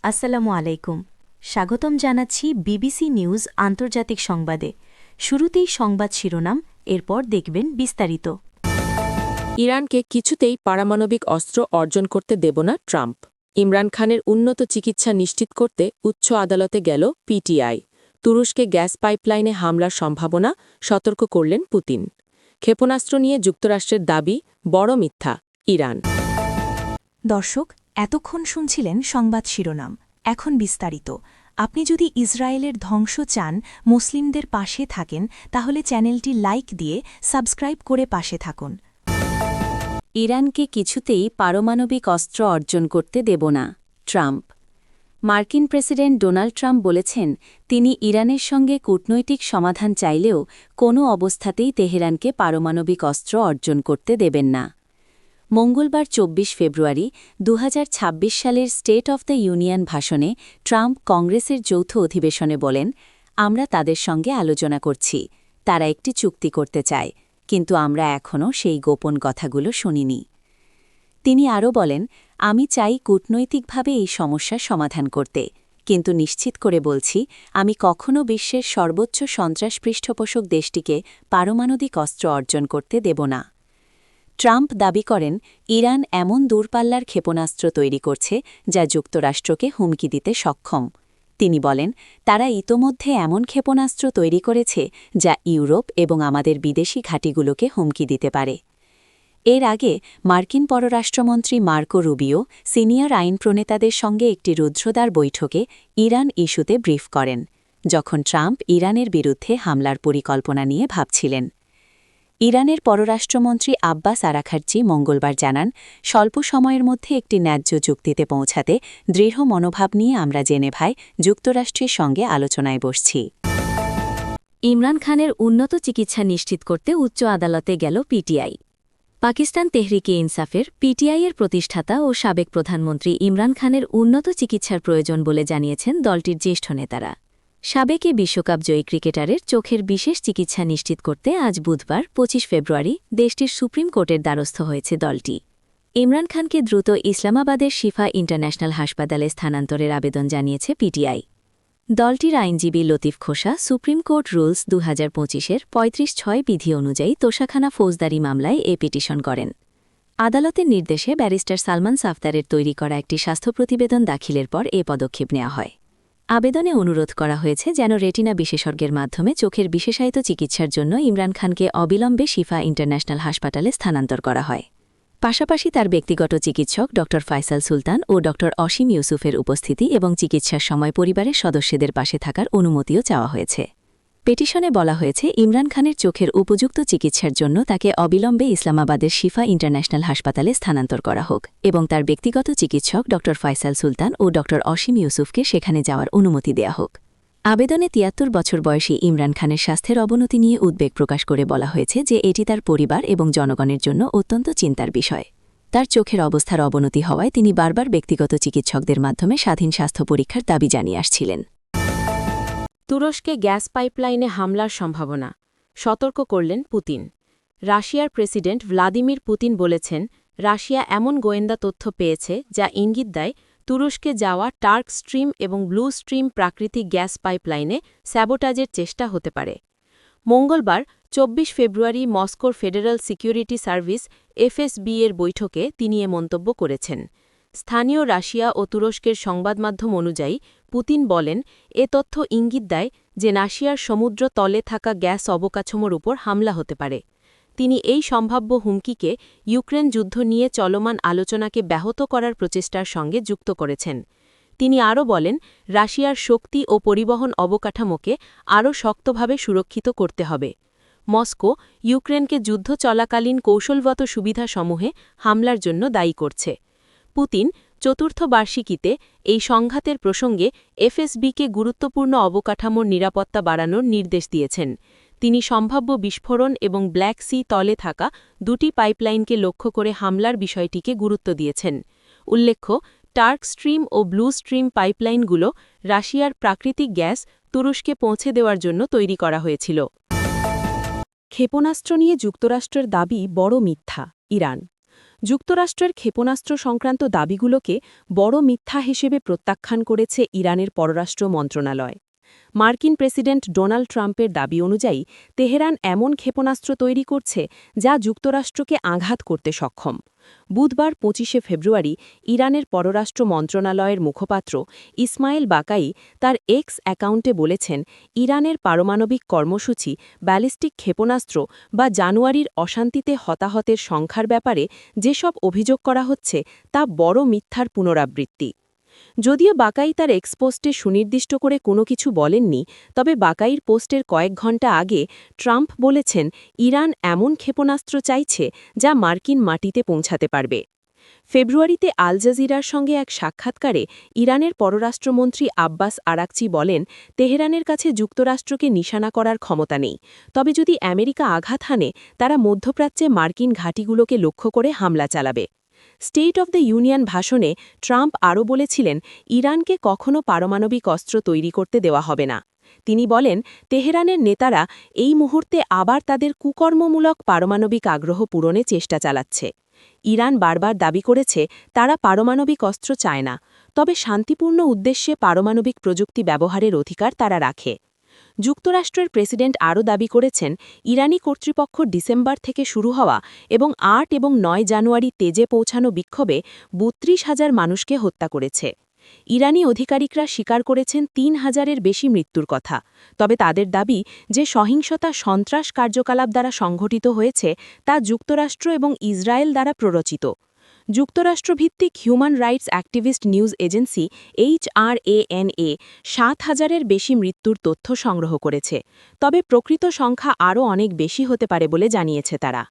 আসসালামু আলাইকুম। স্বাগতম জানাচ্ছি বিবিসি নিউজ আন্তর্জাতিক সংবাদে। শুরুতেই সংবাদ শিরোনাম, এরপর দেখবেন বিস্তারিত। ইরানকে কিছুতেই পারমাণবিক অস্ত্র অর্জন করতে দেব না ট্রাম্প। ইমরান খানের উন্নত চিকিৎসা নিশ্চিত করতে উচ্চ আদালতে গেল পিটিআই। তুরস্কে গ্যাস পাইপলাইনে হামলার সম্ভাবনা, সতর্ক করলেন পুতিন। ক্ষেপণাস্ত্র নিয়ে যুক্তরাষ্ট্রের দাবি বড় মিথ্যা ইরান। দর্শক, এতক্ষণ শুনছিলেন সংবাদ শিরোনাম। এখন বিস্তারিত। আপনি যদি ইসরায়েলের ধ্বংস চান, মুসলিমদের পাশে থাকেন, তাহলে চ্যানেলটি লাইক দিয়ে সাবস্ক্রাইব করে পাশে থাকুন। ইরানকে কিছুতেই পারমাণবিক অস্ত্র অর্জন করতে দেব না ট্রাম্প। মার্কিন প্রেসিডেন্ট ডোনাল্ড ট্রাম্প বলেছেন, তিনি ইরানের সঙ্গে কূটনৈতিক সমাধান চাইলেও কোনো অবস্থাতেই তেহরানকে পারমাণবিক অস্ত্র অর্জন করতে দেবেন না। মঙ্গলবার ২৪ ফেব্রুয়ারি ২০২৬ সালের স্টেট অফ দ্য ইউনিয়ন ভাষণে ট্রাম্প কংগ্রেসের যৌথ অধিবেশনে বলেন, আমরা তাদের সঙ্গে আলোচনা করছি, তারা একটি চুক্তি করতে চায়, কিন্তু আমরা এখনও সেই গোপন কথাগুলো শুনিনি। তিনি আরও বলেন, আমি চাই কূটনৈতিকভাবে এই সমস্যার সমাধান করতে, কিন্তু নিশ্চিত করে বলছি, আমি কখনও বিশ্বের সর্বোচ্চ সন্ত্রাস পৃষ্ঠপোষক দেশটিকে পারমাণবিক অস্ত্র অর্জন করতে দেব না। ট্রাম্প দাবি করেন, ইরান এমন দূরপাল্লার ক্ষেপণাস্ত্র তৈরি করছে যা যুক্তরাষ্ট্রকে হুমকি দিতে সক্ষম। তিনি বলেন, তারা ইতোমধ্যে এমন ক্ষেপণাস্ত্র তৈরি করেছে যা ইউরোপ এবং আমাদের বিদেশি ঘাঁটিগুলোকে হুমকি দিতে পারে। এর আগে মার্কিন পররাষ্ট্রমন্ত্রী মার্কো রুবিও সিনিয়র আইন প্রণেতাদের সঙ্গে একটি রুদ্ধদ্বার বৈঠকে ইরান ইস্যুতে ব্রিফ করেন, যখন ট্রাম্প ইরানের বিরুদ্ধে হামলার পরিকল্পনা নিয়ে ভাবছিলেন। ইরানের পররাষ্ট্রমন্ত্রী আব্বাস আরাঘচি মঙ্গলবার জানান, স্বল্প সময়ের মধ্যে একটি ন্যায্য চুক্তিতে পৌঁছাতে দৃঢ় মনোভাব নিয়ে আমরা জেনেভায় যুক্তরাষ্ট্রের সঙ্গে আলোচনায় বসছি। ইমরান খানের উন্নত চিকিৎসা নিশ্চিত করতে উচ্চ আদালতে গেল পিটিআই। পাকিস্তান তেহরিকে ইনসাফের পিটিআইয়ের প্রতিষ্ঠাতা ও সাবেক প্রধানমন্ত্রী ইমরান খানের উন্নত চিকিৎসার প্রয়োজন বলে জানিয়েছেন দলটির জ্যেষ্ঠ নেতারা। সাবেক বিশ্বকাপ জয়ী ক্রিকেটারের চোখের বিশেষ চিকিৎসা নিশ্চিত করতে আজ বুধবার ২৫ ফেব্রুয়ারি দেশটির সুপ্রিম কোর্টের দ্বারস্থ হয়েছে দলটি। ইমরান খানকে দ্রুত ইসলামাবাদের শিফা ইন্টারন্যাশনাল হাসপাতালে স্থানান্তরের আবেদন জানিয়েছে পিটিআই। দলটির আইনজীবী লতিফ খোসা সুপ্রিম কোর্ট রুলস ২০২৫-এর ৩৫(৬) বিধি অনুযায়ী তোষাখানা ফৌজদারি মামলায় এ পিটিশন করেন। আদালতের নির্দেশে ব্যারিস্টার সালমান সাফদারের তৈরি করা একটি স্বাস্থ্য প্রতিবেদন দাখিলের পর এ পদক্ষেপ নেওয়া হয়। আবেদনে অনুরোধ করা হয়েছে যেন রেটিনা বিশেষজ্ঞের মাধ্যমে চোখের বিশেষায়িত চিকিৎসার জন্য ইমরান খানকে অবিলম্বে শিফা ইন্টারন্যাশনাল হাসপাতালে স্থানান্তর করা হয়। পাশাপাশি তার ব্যক্তিগত চিকিৎসক ড ফায়সাল সুলতান ও ড অসীম ইউসুফের উপস্থিতি এবং চিকিৎসার সময় পরিবারের সদস্যদের পাশে থাকার অনুমতিও চাওয়া হয়েছে। পিটিশনে বলা হয়েছে, ইমরান খানের চোখের উপযুক্ত চিকিৎসার জন্য তাকে অবিলম্বে ইসলামাবাদের শিফা ইন্টারন্যাশনাল হাসপাতালে স্থানান্তর করা হোক এবং তার ব্যক্তিগত চিকিৎসক ড ফায়সাল সুলতান ও ড অসীম ইউসুফকে সেখানে যাওয়ার অনুমতি দেয়া হোক। আবেদনে ৭৩ বছর বয়সী ইমরান খানের স্বাস্থ্যের অবনতি নিয়ে উদ্বেগ প্রকাশ করে বলা হয়েছে যে এটি তার পরিবার এবং জনগণের জন্য অত্যন্ত চিন্তার বিষয়। তার চোখের অবস্থার অবনতি হওয়ায় তিনি বারবার ব্যক্তিগত চিকিৎসকদের মাধ্যমে স্বাধীন স্বাস্থ্য পরীক্ষার দাবি জানিয়ে আসছিলেন। তুরস্কে গ্যাস পাইপলাইনে হামলার সম্ভাবনা, সতর্ক করলেন পুতিন। রাশিয়ার প্রেসিডেন্ট ভ্লাদিমির পুতিন বলেছেন, রাশিয়া এমন গোয়েন্দা তথ্য পেয়েছে যা ইঙ্গিত দেয় তুরস্কে যাওয়া টার্ক স্ট্রিম এবং ব্লু স্ট্রিম প্রাকৃতিক গ্যাস পাইপলাইনে স্যাবোটাজের চেষ্টা হতে পারে। মঙ্গলবার ২৪ ফেব্রুয়ারি মস্কোর ফেডারেল সিকিউরিটি সার্ভিস এফএসবি এর বৈঠকে তিনি এ মন্তব্য করেছেন। স্থানীয় রাশিয়া ও তুরস্কের সংবাদমাধ্যম অনুযায়ী পুতিন বলেন, এ তথ্য ইঙ্গিত দেয় যে রাশিয়ার সমুদ্র তলে থাকা গ্যাস অবকাঠামোর উপর হামলা হতে পারে। তিনি এই সম্ভাব্য হুমকিকে ইউক্রেন যুদ্ধ নিয়ে চলমান আলোচনাকে ব্যাহত করার প্রচেষ্টার সঙ্গে যুক্ত করেছেন। তিনি আরও বলেন, রাশিয়ার শক্তি ও পরিবহন অবকাঠামোকে আরও শক্তভাবে সুরক্ষিত করতে হবে। মস্কো ইউক্রেনকে যুদ্ধ চলাকালীন কৌশলগত সুবিধাসমূহে হামলার জন্য দায়ী করছে। পুতিন চতুর্থ বার্ষিকীতে এই সংঘাতের প্রসঙ্গে এফএসবিকে গুরুত্বপূর্ণ অবকাঠামোর নিরাপত্তা বাড়ানোর নির্দেশ দিয়েছেন। তিনি সম্ভাব্য বিস্ফোরণ এবং ব্ল্যাক সি তলে থাকা দুটি পাইপলাইনকে লক্ষ্য করে হামলার বিষয়টিকে গুরুত্ব দিয়েছেন। উল্লেখ্য, টার্ক স্ট্রিম ও ব্লু স্ট্রিম পাইপলাইনগুলো রাশিয়ার প্রাকৃতিক গ্যাস তুরস্কে পৌঁছে দেওয়ার জন্য তৈরি করা হয়েছিল। ক্ষেপণাস্ত্র নিয়ে যুক্তরাষ্ট্রের দাবি বড় মিথ্যা ইরান। যুক্তরাষ্ট্রের ক্ষেপণাস্ত্র সংক্রান্ত দাবিগুলোকে বড় মিথ্যা হিসেবে প্রত্যাখ্যান করেছে ইরানের পররাষ্ট্র মন্ত্রণালয়। মার্কিন প্রেসিডেন্ট ডোনাল্ড ট্রাম্পের দাবি অনুযায়ী তেহরান এমন ক্ষেপণাস্ত্র তৈরি করছে যা যুক্তরাষ্ট্রকে আঘাত করতে সক্ষম। বুধবার ২৫শে ফেব্রুয়ারি ইরানের পররাষ্ট্র মন্ত্রণালয়ের মুখপাত্র ইসমাইল বাকাই তার এক্স অ্যাকাউন্টে বলেছেন, ইরানের পারমাণবিক কর্মসূচি ব্যালিস্টিক ক্ষেপণাস্ত্র বা জানুয়ারির অশান্তিতে হতাহতের সংখ্যার ব্যাপারে যেসব অভিযোগ করা হচ্ছে তা বড় মিথ্যার পুনরাবৃত্তি। যদিও বাকাই তার এক্সপোস্টে সুনির্দিষ্ট করে কোনো কিছু বলেননি, তবে বাকাইর পোস্টের কয়েক ঘণ্টা আগে ট্রাম্প বলেছেন ইরান এমন ক্ষেপণাস্ত্র চাইছে যা মার্কিন মাটিতে পৌঁছাতে পারবে। ফেব্রুয়ারিতে আল জাজিরার সঙ্গে এক সাক্ষাৎকারে ইরানের পররাষ্ট্রমন্ত্রী আব্বাস আরাকচি বলেন, তেহরানের কাছে যুক্তরাষ্ট্রকে নিশানা করার ক্ষমতা নেই, তবে যদি আমেরিকা আঘাত হানে তারা মধ্যপ্রাচ্যে মার্কিন ঘাঁটিগুলোকে লক্ষ্য করে হামলা চালাবে। স্টেট অব দ্য ইউনিয়ন ভাষণে ট্রাম্প আরও বলেছিলেন, ইরানকে কখনও পারমাণবিক অস্ত্র তৈরি করতে দেওয়া হবে না। তিনি বলেন, তেহরানের নেতারা এই মুহূর্তে আবার তাদের কুকর্মমূলক পারমাণবিক আগ্রহ পূরণে চেষ্টা চালাচ্ছে। ইরান বারবার দাবি করেছে তারা পারমাণবিক অস্ত্র চায় না, তবে শান্তিপূর্ণ উদ্দেশ্যে পারমাণবিক প্রযুক্তি ব্যবহারের অধিকার তারা রাখে। যুক্তরাষ্ট্রের প্রেসিডেন্ট আরও দাবি করেছেন, ইরানি কর্তৃপক্ষ ডিসেম্বর থেকে শুরু হওয়া এবং ৮ এবং ৯ জানুয়ারি তেজে পৌঁছানো বিক্ষোভে ৩২,০০০ মানুষকে হত্যা করেছে। ইরানি আধিকারিকরা স্বীকার করেছেন ৩,০০০-এর বেশি মৃত্যুর কথা, তবে তাদের দাবি যে সহিংসতা সন্ত্রাস কার্যকলাপ দ্বারা সংঘটিত হয়েছে তা যুক্তরাষ্ট্র এবং ইসরায়েল দ্বারা প্ররোচিত। যুক্তরাষ্ট্রভিত্তিক human rights activist news agency HRANA ৭,০০০-এর বেশি মৃত্যুর তথ্য সংগ্রহ করেছে, তবে প্রকৃত সংখ্যা আরও অনেক বেশি হতে পারে বলে জানিয়েছে তারা।